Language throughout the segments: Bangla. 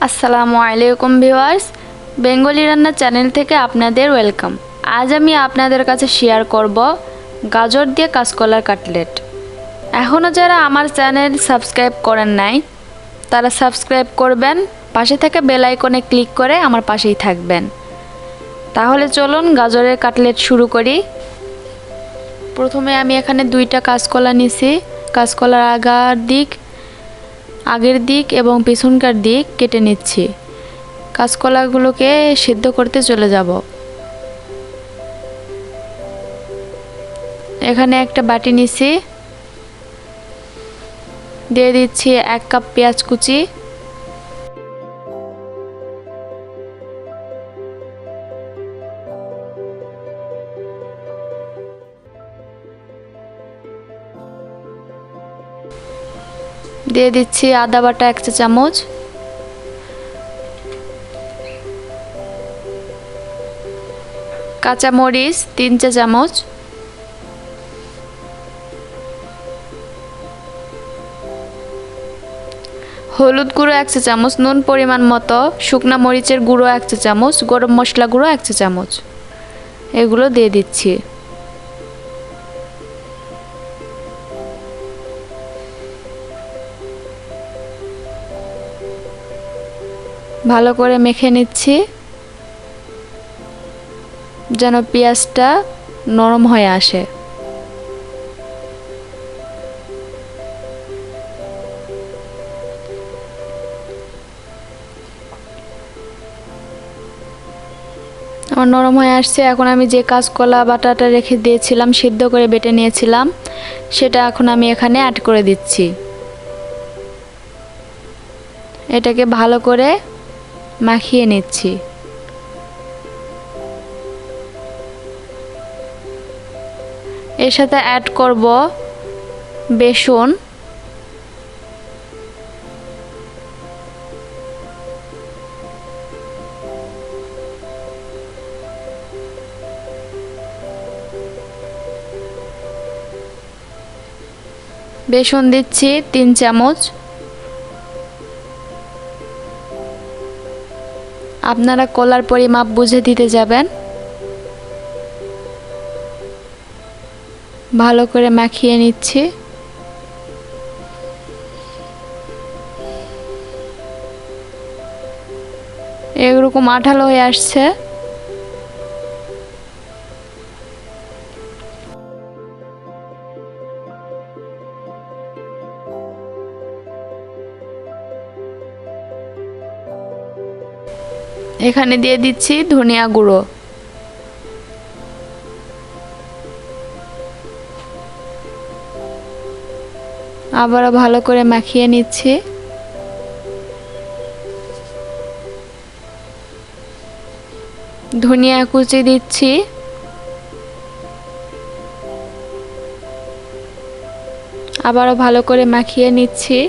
আসসালামু আলাইকুম ভিউয়ার্স, বেঙ্গলি রান্না চ্যানেল থেকে আপনাদের ওয়েলকাম। আজ আমি আপনাদের কাছে শেয়ার করব গাজর দিয়ে কাঁচকলার কাটলেট। এখনও যারা আমার চ্যানেল সাবস্ক্রাইব করেন নাই তারা সাবস্ক্রাইব করবেন, পাশে থেকে বেল আইকনে ক্লিক করে আমার পাশেই থাকবেন। তাহলে চলুন গাজরের কাটলেট শুরু করি। প্রথমে আমি এখানে 2টা কাঁচকলা নিছি। কাঁচকলার আগের দিক এবং পিছনকার দিক কেটে নিচ্ছি। কাঁচকলাগুলোকে সিদ্ধ করতে চলে যাব। এখানে একটা বাটি নিছি, দিয়ে দিচ্ছি 1 কাপ পেঁয়াজ কুচি, দিয়ে দিচ্ছি আদা বাটা 1 চা চামচ, কাঁচা মরিচ 3 চা চামচ, হলুদ গুঁড়ো 1 চা চামচ, নুন পরিমাণ মতো, শুকনা মরিচের গুঁড়ো 1 চা চামচ, গরম মশলা গুঁড়ো 1 চা চামচ, এগুলো দিয়ে দিচ্ছি। ভালো করে মেখে নিচ্ছি যেন পেঁয়াজটা নরম হয়ে আসে। আমার নরম হয়ে আসছে। এখন আমি যে কাঁচকলা বাটাটা রেখে দিয়েছিলাম, সিদ্ধ করে বেটে নিয়েছিলাম, সেটা এখন আমি এখানে অ্যাড করে দিচ্ছি। এটাকে ভালো করে মাখিয়ে নিচ্ছি। এর সাথে অ্যাড করব বেসন, বেসন দিচ্ছি 3 চামচ। আপনারা কলার পরিমাপ বুঝে দিতে যাবেন। ভালো করে মাখিয়ে নিচ্ছি। এরকম আঠালো হয়ে আসছে। এখানে দিয়ে দিচ্ছি ধনিয়া গুঁড়ো, আবারও ভালো করে মাখিয়ে নিচ্ছি। ধনিয়া কুচি দিচ্ছি, আবারও ভালো করে মাখিয়ে নিচ্ছি।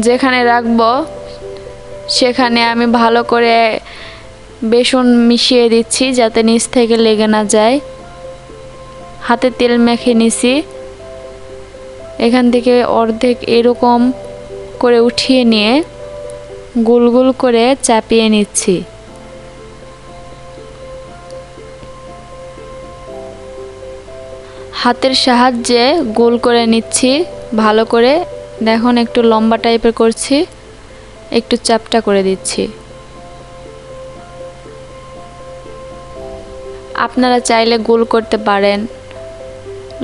যেখানে রাখবো সেখানে আমি ভালো করে বেসন মিশিয়ে দিচ্ছি যাতে নিচ থেকে লেগে না যায়। হাতে তেল মেখে নিছি। এখান থেকে অর্ধেক এরকম করে উঠিয়ে নিয়ে গোল গোল করে চাপিয়ে নিচ্ছি। হাতের সাহায্যে গোল করে নিচ্ছি ভালো করে। দেখুন একটু লম্বা টাইপের করছি, একটু চ্যাপ্টা করে দিচ্ছি। আপনারা চাইলে গোল করতে পারেন,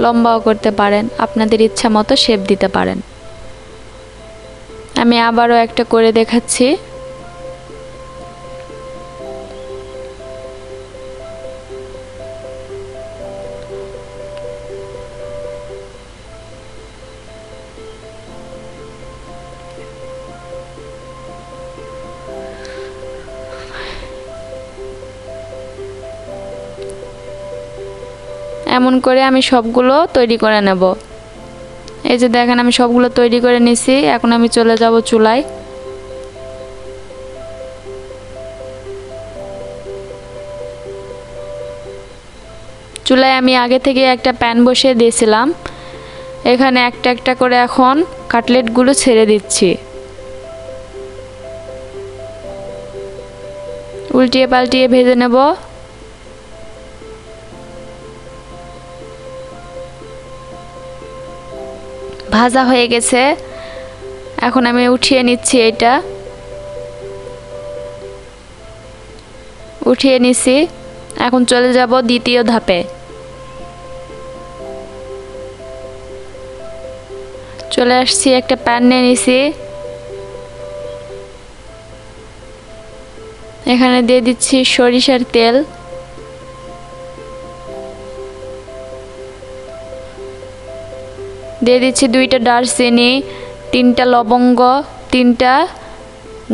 লম্বাও করতে পারেন, আপনাদের ইচ্ছা মতো শেপ দিতে পারেন। আমি আবারও একটা করে দেখাচ্ছি। এমন করে আমি সবগুলো তৈরি করে নেব। এই যে দেখেন আমি সবগুলো তৈরি করে নিছি। এখন আমি চলে যাব চুলায়। চুলায় আমি আগে থেকে একটা প্যান বসিয়ে দিয়েছিলাম। এখানে একটা একটা করে এখন কাটলেটগুলো ছেড়ে দিচ্ছি। উল্টিয়ে পাল্টিয়ে ভেজে নেব। ভাজা হয়ে গেছে, এখন আমি উঠিয়ে নিচ্ছি। এটা উঠিয়ে নিছি। এখন চলে যাব দ্বিতীয় ধাপে। চলে আসছি, একটা প্যান নিয়ে নিছি। এখানে দিয়ে দিচ্ছি সরিষার তেল। দিয়ে দিচ্ছি 2টা দারচিনি, 3টা লবঙ্গ, 3টা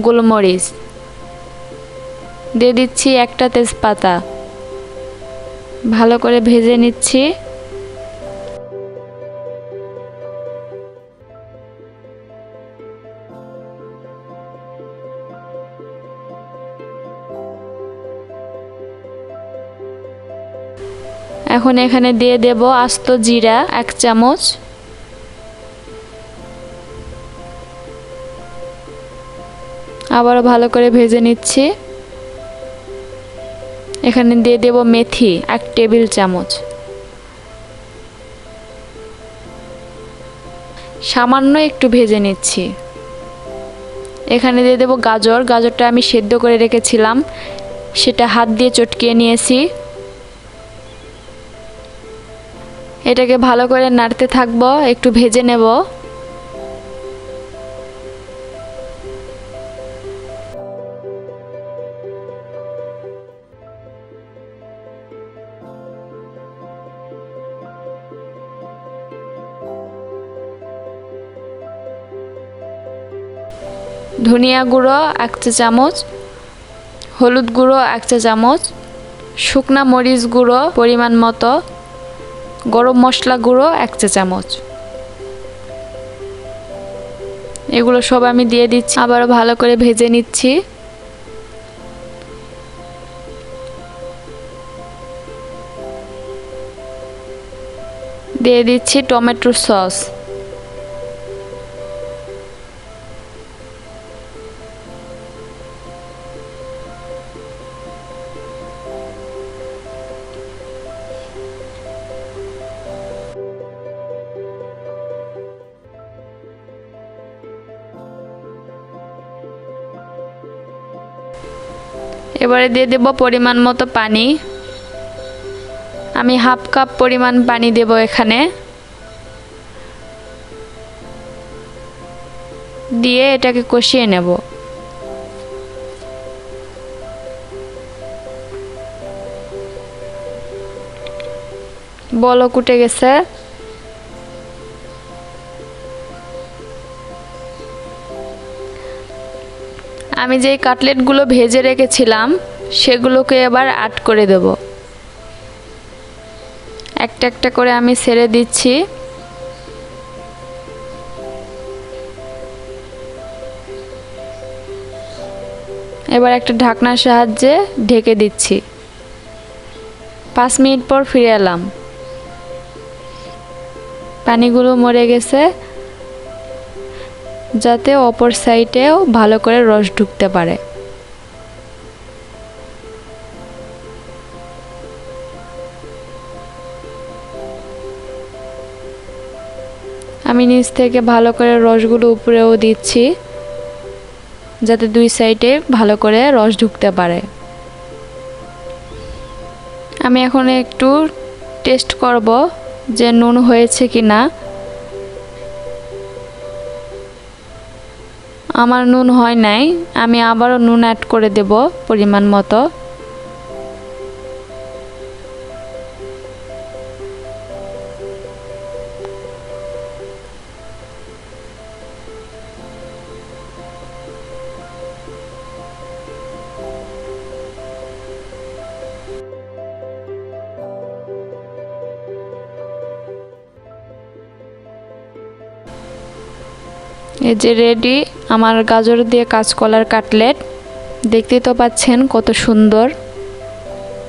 গোলমরিচ। দিয়ে দিচ্ছি একটা তেজপাতা। ভালো করে ভেজে নিচ্ছি। এখন এখানে দিয়ে দেব আস্ত জিরা 1 চামচ। আবারও ভালো করে ভেজে নিচ্ছি। এখানে দিয়ে দেব মেথি 1 টেবিল চামচ। সামান্য একটু ভেজে নিচ্ছি। এখানে দিয়ে দেব গাজর। গাজরটা আমি সেদ্ধ করে রেখেছিলাম, সেটা হাত দিয়ে চটকিয়ে নিয়েছি। এটাকে ভালো করে নাড়তে থাকবো, একটু ভেজে নেব। ধনিয়া গুঁড়ো 1 চা চামচ, হলুদ গুঁড়ো 1 চা চামচ, শুকনা মরিচ গুঁড়ো পরিমাণ মতো, গরম মশলা গুঁড়ো 1 চা চামচ। এগুলো সব আমি দিয়ে দিচ্ছি। আবারও ভালো করে ভেজে নিচ্ছি। দিয়ে দিচ্ছি টমেটো সস। এবারে দিয়ে দেব পরিমাণ মতো পানি। আমি হাফ কাপ পরিমাণ পানি দেব এখানে। দিয়ে এটাকে কষিয়ে নেব। বলক উঠে গেছে। আমি যেই কাটলেটগুলো ভেজে রেখেছিলাম সেগুলোকে এবার অ্যাড করে দেব। একটা একটা করে আমি ছেড়ে দিচ্ছি। এবার একটা ঢাকনার সাহায্যে ঢেকে দিচ্ছি। 5 মিনিট পর ফিরে এলাম। পানিগুলো মরে গেছে, যাতে অপর সাইডেও ভালো করে রস ঢুকতে পারে। আমি নিচ থেকে ভালো করে রসগুলো উপরেও দিচ্ছি, যাতে 2 সাইডে ভালো করে রস ঢুকতে পারে। আমি এখন একটু টেস্ট করব যে নুন হয়েছে কিনা। আমার নুন হয় নাই, আমি আবারও নুন অ্যাড করে দেব পরিমাণ মতো। এই যে রেডি আমার গাজর দিয়ে কাঁচকলার কাটলেট। দেখতেই তো পাচ্ছেন কত সুন্দর।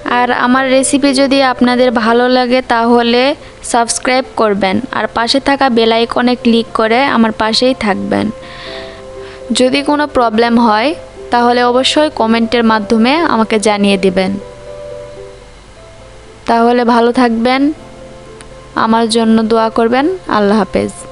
আর আমার রেসিপি যদি আপনাদের ভালো লাগে তাহলে সাবস্ক্রাইব করবেন আর পাশে থাকা বেল আইকনে ক্লিক করে আমার পাশেই থাকবেন। যদি কোনো প্রবলেম হয় তাহলে অবশ্যই কমেন্টের মাধ্যমে আমাকে জানিয়ে দিবেন। তাহলে ভালো থাকবেন, আমার জন্য দোয়া করবেন। আল্লাহ হাফেজ।